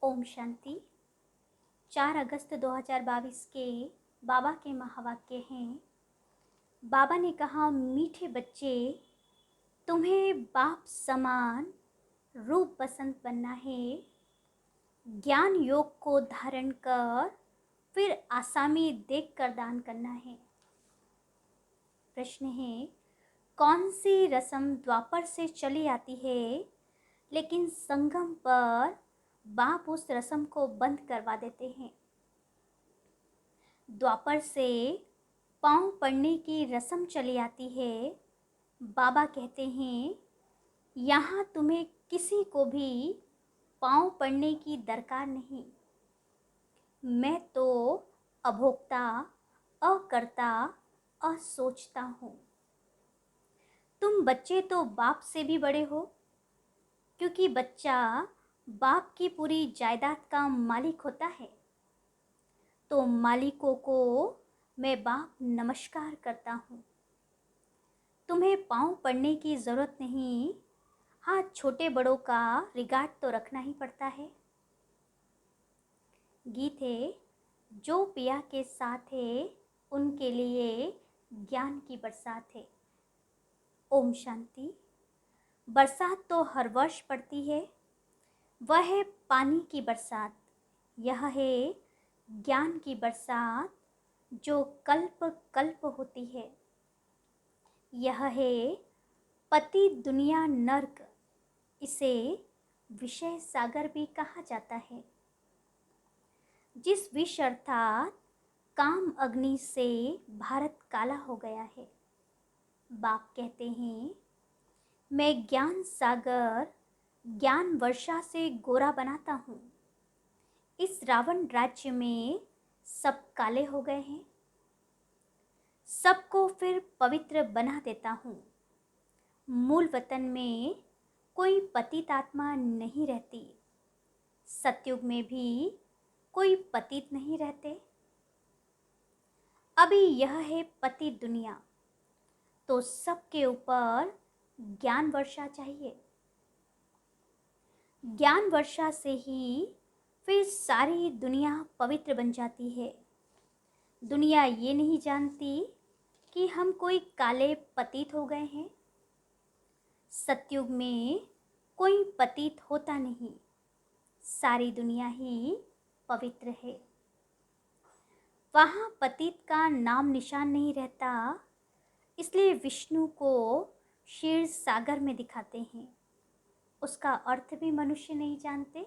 ओम शांति। 4 अगस्त 2022 के बाबा के महावाक्य हैं। बाबा ने कहा, मीठे बच्चे, तुम्हें बाप समान रूप बसंत बनना है। ज्ञान योग को धारण कर फिर आसामी देख कर दान करना है। प्रश्न है, कौन सी रस्म द्वापर से चली आती है लेकिन संगम पर बाप उस रस्म को बंद करवा देते हैं। द्वापर से पाँव पड़ने की रस्म चली आती है। बाबा कहते हैं, यहाँ तुम्हें किसी को भी पाँव पड़ने की दरकार नहीं। मैं तो अभोक्ता, अकर्ता, असोचता हूँ। तुम बच्चे तो बाप से भी बड़े हो, क्योंकि बच्चा बाप की पूरी जायदाद का मालिक होता है। तो मालिकों को मैं बाप नमस्कार करता हूँ। तुम्हें पाँव पड़ने की ज़रूरत नहीं। हाँ, छोटे बड़ों का रिगार्ड तो रखना ही पड़ता है। गीत है, जो पिया के साथ है उनके लिए ज्ञान की बरसात है। ओम शांति। बरसात तो हर वर्ष पड़ती है, वह है पानी की बरसात। यह है ज्ञान की बरसात जो कल्प कल्प होती है। यह है पति दुनिया नर्क, इसे विषय सागर भी कहा जाता है। जिस विष अर्थात काम अग्नि से भारत काला हो गया है। बाप कहते हैं, मैं ज्ञान सागर ज्ञान वर्षा से गोरा बनाता हूँ। इस रावण राज्य में सब काले हो गए हैं, सबको फिर पवित्र बना देता हूँ। मूल वतन में कोई पतित आत्मा नहीं रहती, सतयुग में भी कोई पतित नहीं रहते। अभी यह है पतित दुनिया, तो सबके ऊपर ज्ञान वर्षा चाहिए। ज्ञान वर्षा से ही फिर सारी दुनिया पवित्र बन जाती है। दुनिया ये नहीं जानती कि हम कोई काले पतित हो गए हैं। सतयुग में कोई पतित होता नहीं, सारी दुनिया ही पवित्र है। वहाँ पतित का नाम निशान नहीं रहता, इसलिए विष्णु को क्षीर सागर में दिखाते हैं। उसका अर्थ भी मनुष्य नहीं जानते।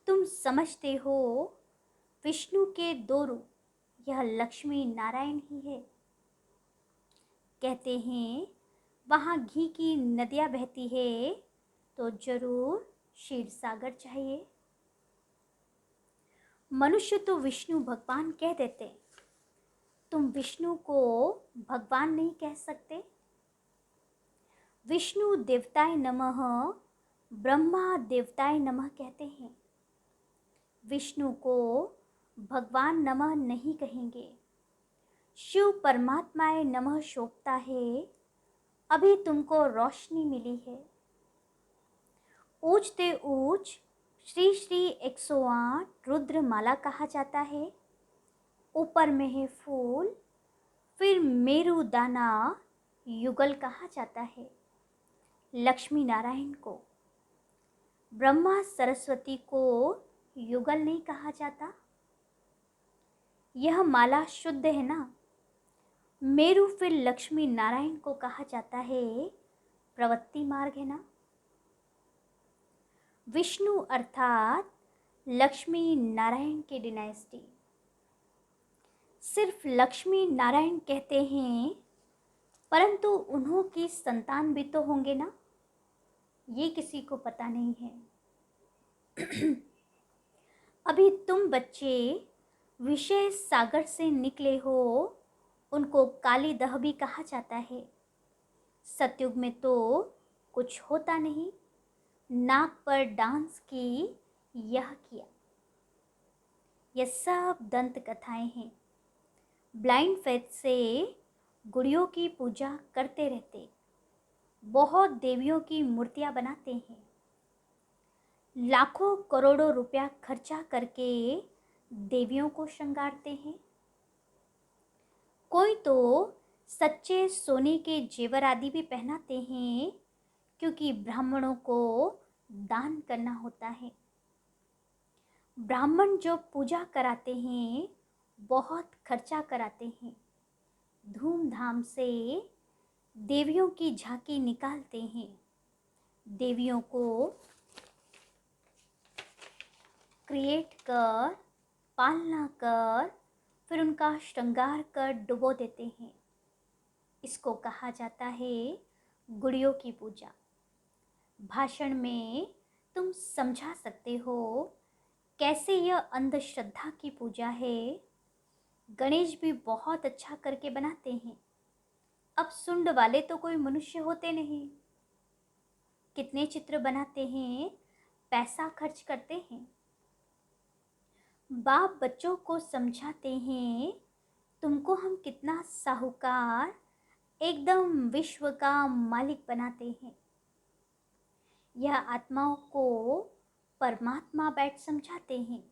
तुम समझते हो विष्णु के दो रूप, यह लक्ष्मी नारायण ही है। कहते हैं, वहाँ घी की नदियाँ बहती है तो जरूर क्षीर सागर चाहिए। मनुष्य तो विष्णु भगवान कह देते, तुम विष्णु को भगवान नहीं कह सकते। विष्णु देवताय नमः, ब्रह्मा देवताय नमः कहते हैं। विष्णु को भगवान नमः नहीं कहेंगे। शिव परमात्माय नमः शोभता है, अभी तुमको रोशनी मिली है। ऊंचते ऊंच श्री श्री 108 रुद्र माला कहा जाता है। ऊपर में है फूल, फिर मेरु दाना युगल कहा जाता है। लक्ष्मी नारायण को, ब्रह्मा सरस्वती को युगल नहीं कहा जाता। यह माला शुद्ध है ना। मेरु फिर लक्ष्मी नारायण को कहा जाता है, प्रवृत्ति मार्ग है ना। विष्णु अर्थात लक्ष्मी नारायण की डिनाइस्टी। सिर्फ लक्ष्मी नारायण कहते हैं, परंतु उन्हों की संतान भी तो होंगे ना, ये किसी को पता नहीं है। अभी तुम बच्चे विषय सागर से निकले हो, उनको काली दह भी कहा जाता है। सतयुग में तो कुछ होता नहीं, नाक पर डांस की, यह किया। यह सब दंत कथाएं हैं। ब्लाइंड फेथ से गुड़ियों की पूजा करते रहते, बहुत देवियों की मूर्तियां बनाते हैं। लाखों करोड़ों रुपया खर्चा करके देवियों को श्रृंगारते हैं। कोई तो सच्चे सोने के जेवर आदि भी पहनाते हैं, क्योंकि ब्राह्मणों को दान करना होता है। ब्राह्मण जो पूजा कराते हैं बहुत खर्चा कराते हैं, धूमधाम से देवियों की झांकी निकालते हैं, देवियों को क्रिएट कर, पालना कर, फिर उनका श्रृंगार कर डुबो देते हैं। इसको कहा जाता है गुड़ियों की पूजा। भाषण में तुम समझा सकते हो कैसे यह अंधश्रद्धा की पूजा है। गणेश भी बहुत अच्छा करके बनाते हैं। अब सुंड वाले तो कोई मनुष्य होते नहीं, कितने चित्र बनाते हैं, पैसा खर्च करते हैं। बाप बच्चों को समझाते हैं तुमको हम कितना साहूकार, एकदम विश्व का मालिक बनाते हैं। यह आत्माओं को परमात्मा बैठ समझाते हैं।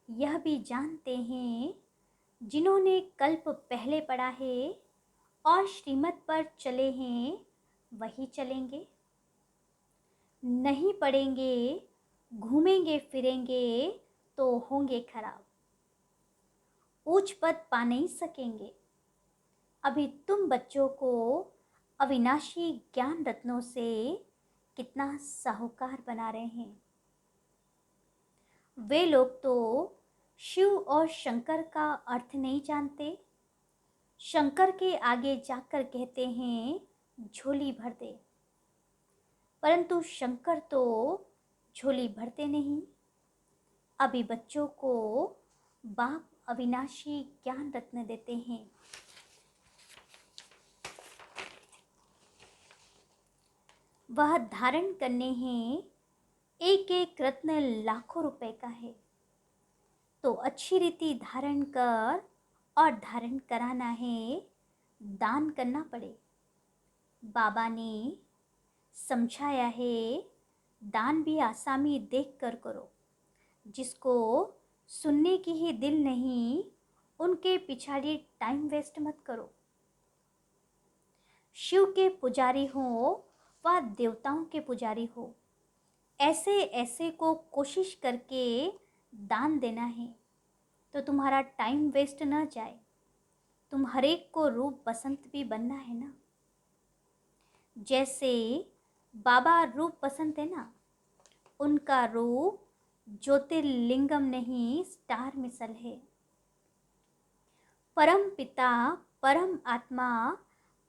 यह भी जानते हैं जिन्होंने कल्प पहले पढ़ा है और श्रीमत पर चले हैं वही चलेंगे। नहीं पढ़ेंगे, घूमेंगे फिरेंगे तो होंगे खराब, ऊंच पद पा नहीं सकेंगे। अभी तुम बच्चों को अविनाशी ज्ञान रत्नों से कितना साहूकार बना रहे हैं। वे लोग तो शिव और शंकर का अर्थ नहीं जानते। शंकर के आगे जाकर कहते हैं झोली भर दे, परंतु शंकर तो झोली भरते नहीं। अभी बच्चों को बाप अविनाशी ज्ञान रत्न देते हैं। वह धारण करने हैं, एक एक रत्न लाखों रुपए का है। तो अच्छी रीति धारण कर और धारण कराना है, दान करना पड़े। बाबा ने समझाया है दान भी आसामी देख कर करो। जिसको सुनने की ही दिल नहीं, उनके पिछाड़ी टाइम वेस्ट मत करो। शिव के पुजारी हो व देवताओं के पुजारी हो, ऐसे ऐसे को कोशिश करके दान देना है तो तुम्हारा टाइम वेस्ट न जाए। तुम हरेक को रूप बसंत भी बनना है ना। जैसे बाबा रूप बसंत है ना, उनका रूप ज्योतिर्लिंगम नहीं स्टार मिसल है। परम पिता परम आत्मा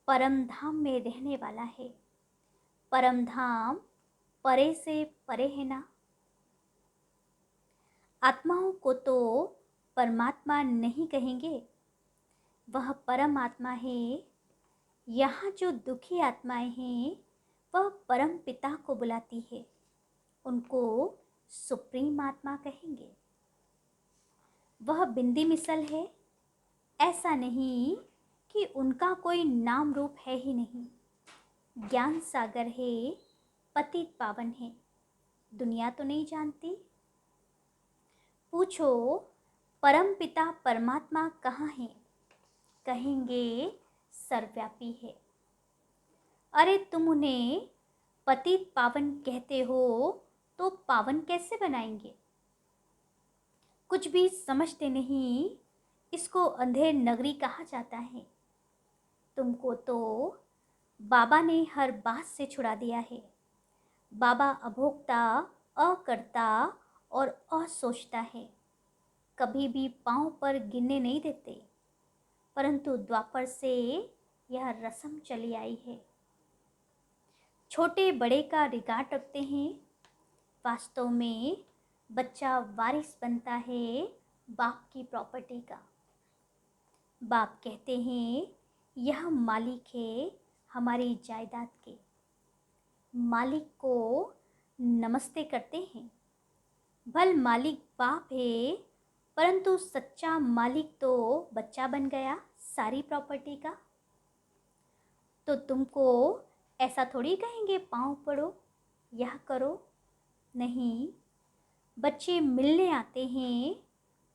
परम धाम में रहने वाला है। परम धाम परे से परे है ना। आत्माओं को तो परमात्मा नहीं कहेंगे, वह परम आत्मा है। यहाँ जो दुखी आत्माएं हैं वह परम पिता को बुलाती है, उनको सुप्रीम आत्मा कहेंगे। वह बिंदी मिसल है, ऐसा नहीं कि उनका कोई नाम रूप है ही नहीं। ज्ञान सागर है, पतित पावन है, दुनिया तो नहीं जानती। पूछो परम पिता परमात्मा कहाँ है, कहेंगे सर्वव्यापी है। अरे तुम उन्हें पतित पावन कहते हो तो पावन कैसे बनाएंगे? कुछ भी समझते नहीं, इसको अंधेर नगरी कहा जाता है। तुमको तो बाबा ने हर बात से छुड़ा दिया है। बाबा अभोक्ता, अकर्ता और असोचता है। कभी भी पांव पर गिरने नहीं देते, परंतु द्वापर से यह रस्म चली आई है। छोटे बड़े का रिगार्ड रखते हैं। वास्तव में बच्चा वारिस बनता है बाप की प्रॉपर्टी का। बाप कहते हैं यह मालिक है हमारी जायदाद के। मालिक को नमस्ते करते हैं। भल मालिक बाप है, परंतु सच्चा मालिक तो बच्चा बन गया सारी प्रॉपर्टी का। तो तुमको ऐसा थोड़ी कहेंगे पाँव पड़ो, यह करो, नहीं, बच्चे मिलने आते हैं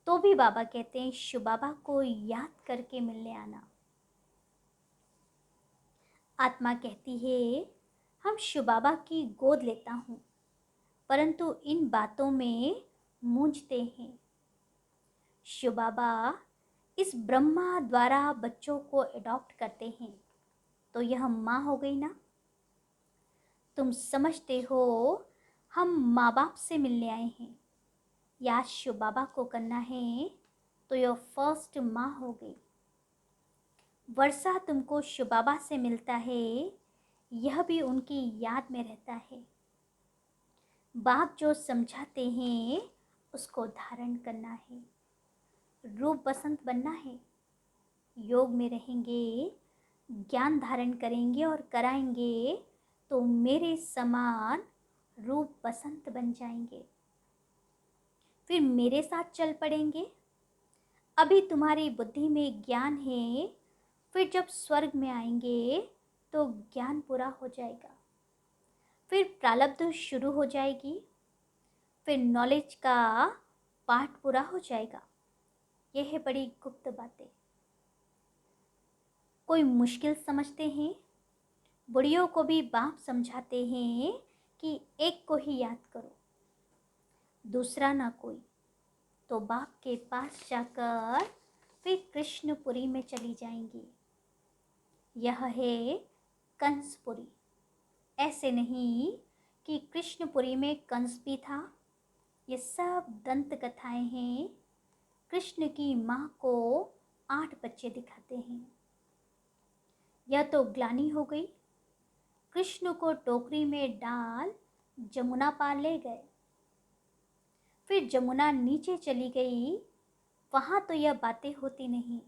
तो भी बाबा कहते हैं शिव बाबा को याद करके मिलने आना। आत्मा कहती है हम शिव बाबा की गोद लेता हूँ, परंतु इन बातों में मूंझते हैं। शिव बाबा इस ब्रह्मा द्वारा बच्चों को अडॉप्ट करते हैं, तो यह माँ हो गई ना। तुम समझते हो हम माँ बाप से मिलने आए हैं, याद शिव बाबा को करना है, तो यह फर्स्ट माँ हो गई। वर्षा तुमको शिव बाबा से मिलता है, यह भी उनकी याद में रहता है। बाप जो समझाते हैं उसको धारण करना है, रूप बसंत बनना है। योग में रहेंगे, ज्ञान धारण करेंगे और कराएंगे तो मेरे समान रूप बसंत बन जाएंगे, फिर मेरे साथ चल पड़ेंगे। अभी तुम्हारी बुद्धि में ज्ञान है, फिर जब स्वर्ग में आएंगे तो ज्ञान पूरा हो जाएगा, फिर प्रारब्ध शुरू हो जाएगी, फिर नॉलेज का पाठ पूरा हो जाएगा। यह है बड़ी गुप्त बातें। कोई मुश्किल समझते हैं, बुढ़ियों को भी बाप समझाते हैं कि एक को ही याद करो, दूसरा ना कोई। तो बाप के पास जाकर फिर कृष्णपुरी में चली जाएंगी। यह है कंसपुरी। ऐसे नहीं कि कृष्णपुरी में कंस भी था, ये सब दंत कथाएं हैं। कृष्ण की माँ को 8 बच्चे दिखाते हैं। यह तो ग्लानि हो गई। कृष्ण को टोकरी में डाल जमुना पार ले गए, फिर जमुना नीचे चली गई, वहाँ तो यह बातें होती नहीं।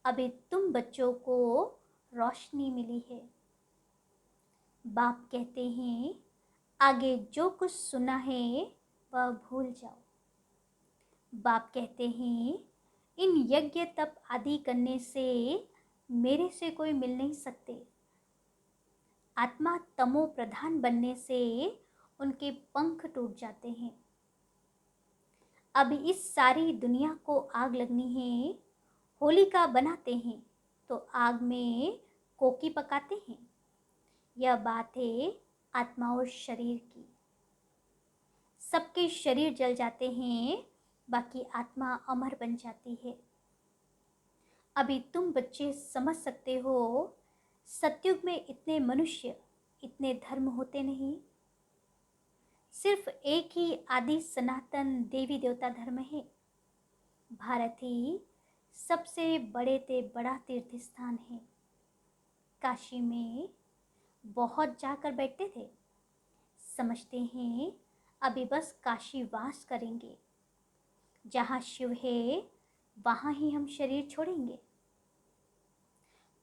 अभी तुम बच्चों को रोशनी मिली है। बाप कहते हैं आगे जो कुछ सुना है वह भूल जाओ। बाप कहते हैं इन यज्ञ तप आदि करने से मेरे से कोई मिल नहीं सकते। आत्मा तमो प्रधान बनने से उनके पंख टूट जाते हैं। अब इस सारी दुनिया को आग लगनी है, होलिका बनाते हैं तो आग में कोकी पकाते हैं। यह बात है आत्मा और शरीर की। सबके शरीर जल जाते हैं, बाकी आत्मा अमर बन जाती है। अभी तुम बच्चे समझ सकते हो, सतयुग में इतने मनुष्य, इतने धर्म होते नहीं। सिर्फ एक ही आदि सनातन देवी देवता धर्म है। भारत ही सबसे बड़े ते बड़ा तीर्थ स्थान है। काशी में बहुत जाकर बैठते थे, समझते हैं अभी बस काशी वास करेंगे। जहाँ शिव है वहाँ ही हम शरीर छोड़ेंगे।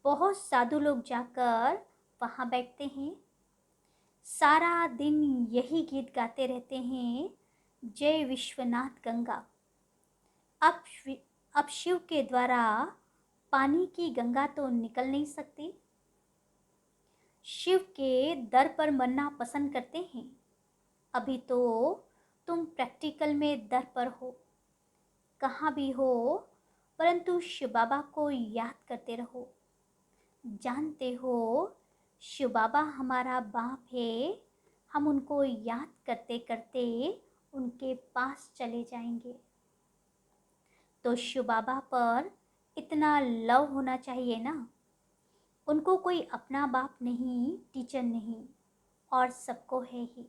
बहुत साधु लोग जाकर वहाँ बैठते हैं, सारा दिन यही गीत गाते रहते हैं, जय विश्वनाथ गंगा। अब शिव के द्वारा पानी की गंगा तो निकल नहीं सकती। शिव के दर पर मरना पसंद करते हैं। अभी तो तुम प्रैक्टिकल में दर पर हो, कहाँ भी हो, परंतु शिव बाबा को याद करते रहो। जानते हो शिव बाबा हमारा बाप है, हम उनको याद करते करते उनके पास चले जाएंगे। तो शिव बाबा पर इतना लव होना चाहिए ना। उनको कोई अपना बाप नहीं, टीचर नहीं, और सबको है ही।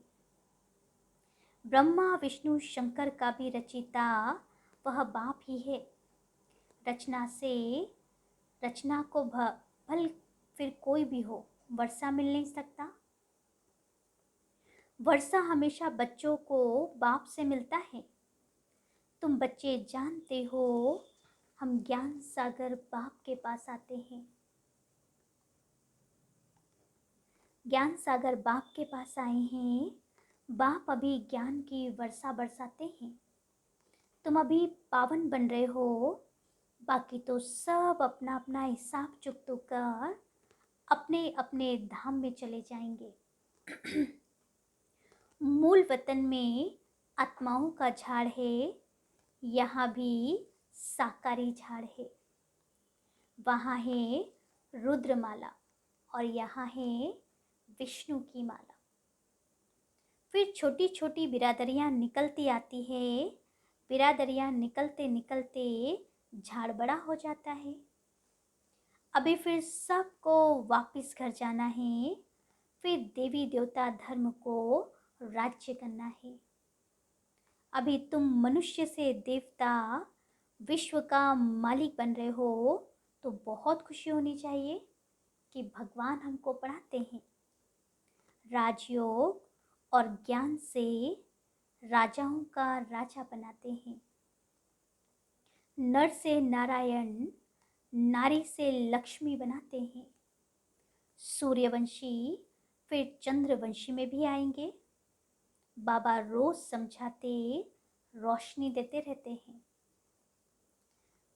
ब्रह्मा विष्णु शंकर का भी रचिता वह बाप ही है। रचना से रचना को भल फिर कोई भी हो, वर्षा मिल नहीं सकता। वर्षा हमेशा बच्चों को बाप से मिलता है। तुम बच्चे जानते हो हम ज्ञान सागर बाप के पास आते हैं। ज्ञान सागर बाप के पास आए हैं। बाप अभी ज्ञान की वर्षा बरसाते हैं। तुम अभी पावन बन रहे हो, बाकी तो सब अपना अपना हिसाब चुकतो कर अपने अपने धाम में चले जाएंगे। मूल वतन में आत्माओं का झाड़ है, यहाँ भी साकारी झाड़ है। वहाँ है रुद्रमाला और यहाँ है विष्णु की माला। फिर छोटी छोटी बिरादरियाँ निकलती आती है। बिरादरियाँ निकलते निकलते झाड़ बड़ा हो जाता है। अभी फिर सबको वापस घर जाना है। फिर देवी देवता धर्म को राज्य करना है। अभी तुम मनुष्य से देवता विश्व का मालिक बन रहे हो, तो बहुत खुशी होनी चाहिए कि भगवान हमको पढ़ाते हैं। राजयोग और ज्ञान से राजाओं का राजा बनाते हैं। नर से नारायण, नारी से लक्ष्मी बनाते हैं। सूर्यवंशी फिर चंद्रवंशी में भी आएंगे। बाबा रोज समझाते, रोशनी देते रहते हैं।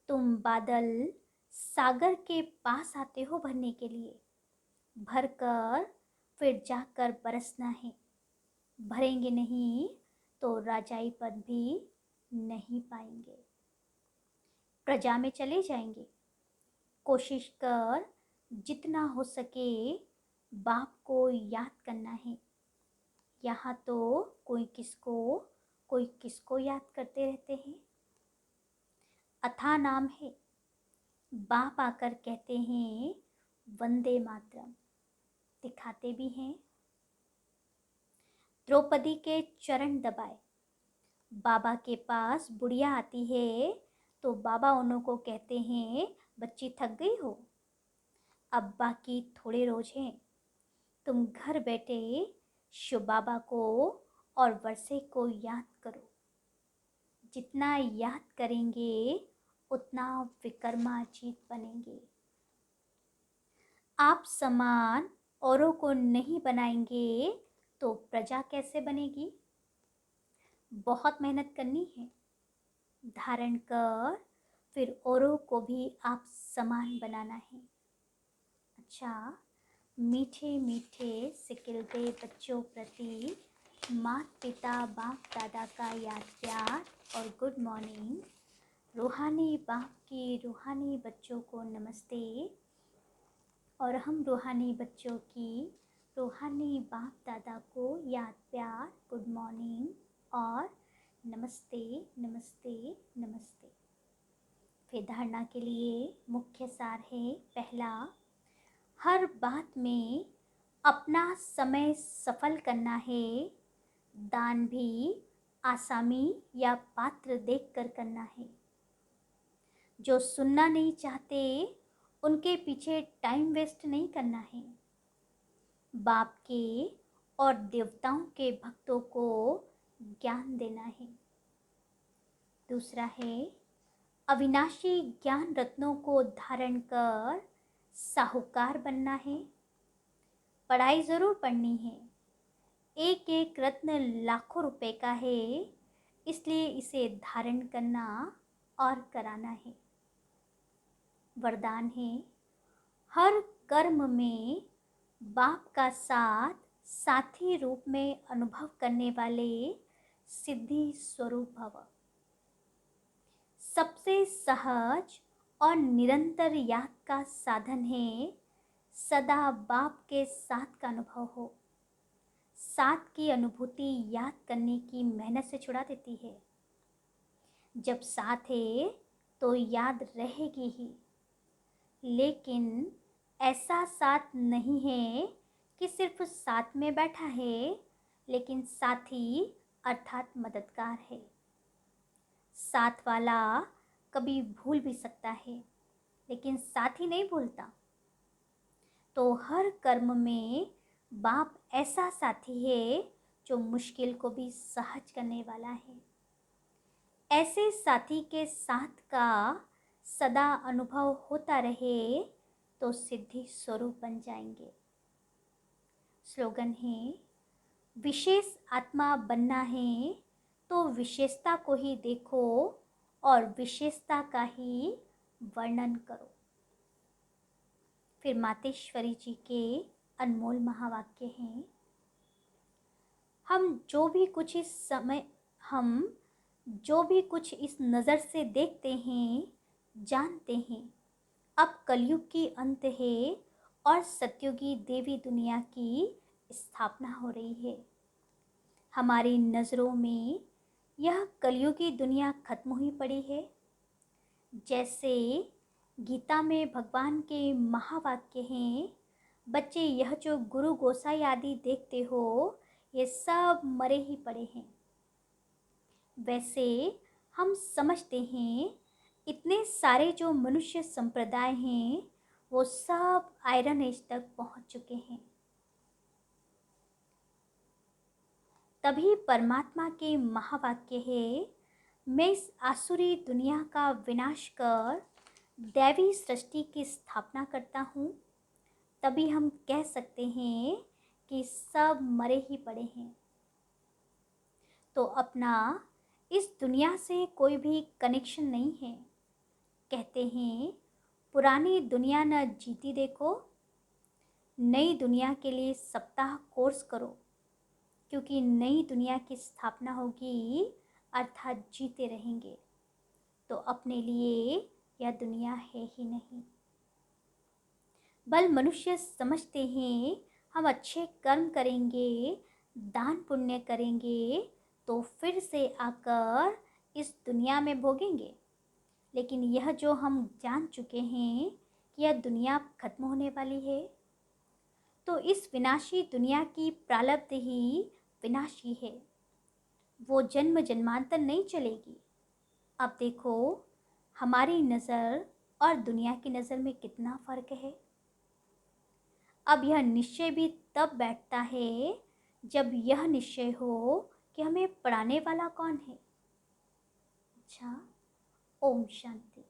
तुम बादल सागर के पास आते हो भरने के लिए। भरकर फिर जाकर बरसना है। भरेंगे नहीं तो राजाई पद भी नहीं पाएंगे। प्रजा में चले जाएंगे। कोशिश कर जितना हो सके बाप को याद करना है। यहाँ तो कोई किसको याद करते रहते हैं। अथाह नाम है। बाप आकर कहते हैं वंदे मातरम, दिखाते भी हैं। द्रौपदी के चरण दबाए। बाबा के पास बुढ़िया आती है तो बाबा उन्हों को कहते हैं बच्ची थक गई हो, अब बाकी थोड़े रोज हैं। तुम घर बैठे शिव बाबा को और वर्षे को याद करो। जितना याद करेंगे उतना विक्रमाजीत बनेंगे। आप समान औरों को नहीं बनाएंगे तो प्रजा कैसे बनेगी। बहुत मेहनत करनी है। धारण कर फिर औरों को भी आप समान बनाना है। अच्छा, मीठे मीठे सिकिलते बच्चों प्रति माता पिता बाप दादा का याद प्यार और गुड मॉर्निंग। रूहानी बाप की रूहानी बच्चों को नमस्ते। और हम रूहानी बच्चों की रूहानी बाप दादा को याद प्यार, गुड मॉर्निंग और नमस्ते नमस्ते नमस्ते। फिर धारणा के लिए मुख्य सार है। पहला, हर बात में अपना समय सफल करना है। दान भी आसामी या पात्र देखकर करना है। जो सुनना नहीं चाहते उनके पीछे टाइम वेस्ट नहीं करना है। बाप के और देवताओं के भक्तों को ज्ञान देना है। दूसरा है, अविनाशी ज्ञान रत्नों को धारण कर साहूकार बनना है। पढ़ाई ज़रूर पढ़नी है। एक एक रत्न लाखों रुपए का है, इसलिए इसे धारण करना और कराना है। वरदान है, हर कर्म में बाप का साथ साथी रूप में अनुभव करने वाले सिद्धि स्वरूप भव। सबसे सहज और निरंतर याद का साधन है सदा बाप के साथ का अनुभव हो। साथ की अनुभूति याद करने की मेहनत से छुड़ा देती है। जब साथ है तो याद रहेगी ही, लेकिन ऐसा साथ नहीं है कि सिर्फ साथ में बैठा है, लेकिन साथी अर्थात मददगार है। साथ वाला कभी भूल भी सकता है, लेकिन साथी नहीं भूलता। तो हर कर्म में बाप ऐसा साथी है जो मुश्किल को भी सहज करने वाला है। ऐसे साथी के साथ का सदा अनुभव होता रहे तो सिद्धि स्वरूप बन जाएंगे। स्लोगन है, विशेष आत्मा बनना है तो विशेषता को ही देखो और विशेषता का ही वर्णन करो। फिर मातेश्वरी जी के अनमोल महावाक्य हैं, हम जो भी कुछ इस समय हम जो भी कुछ इस नज़र से देखते हैं, जानते हैं, अब कलयुग की अंत है और सतयुगी देवी दुनिया की स्थापना हो रही है। हमारी नज़रों में यह कलयुगी दुनिया खत्म हुई पड़ी है। जैसे गीता में भगवान के महावाक्य हैं, बच्चे यह जो गुरु गोसाई आदि देखते हो, ये सब मरे ही पड़े हैं। वैसे हम समझते हैं इतने सारे जो मनुष्य संप्रदाय हैं वो सब आयरन एज तक पहुंच चुके हैं। तभी परमात्मा के महावाक्य है, मैं इस आसुरी दुनिया का विनाश कर दैवी सृष्टि की स्थापना करता हूँ। तभी हम कह सकते हैं कि सब मरे ही पड़े हैं। तो अपना इस दुनिया से कोई भी कनेक्शन नहीं है। कहते हैं पुरानी दुनिया न जीती देखो, नई दुनिया के लिए सप्ताह कोर्स करो, क्योंकि नई दुनिया की स्थापना होगी अर्थात जीते रहेंगे। तो अपने लिए यह दुनिया है ही नहीं। बल मनुष्य समझते हैं हम अच्छे कर्म करेंगे, दान पुण्य करेंगे तो फिर से आकर इस दुनिया में भोगेंगे। लेकिन यह जो हम जान चुके हैं कि यह दुनिया खत्म होने वाली है, तो इस विनाशी दुनिया की प्रारब्ध ही विनाशी है। वो जन्म जन्मांतर नहीं चलेगी। अब देखो हमारी नज़र और दुनिया की नज़र में कितना फ़र्क है। अब यह निश्चय भी तब बैठता है जब यह निश्चय हो कि हमें पढ़ाने वाला कौन है। अच्छा, ओम शांति।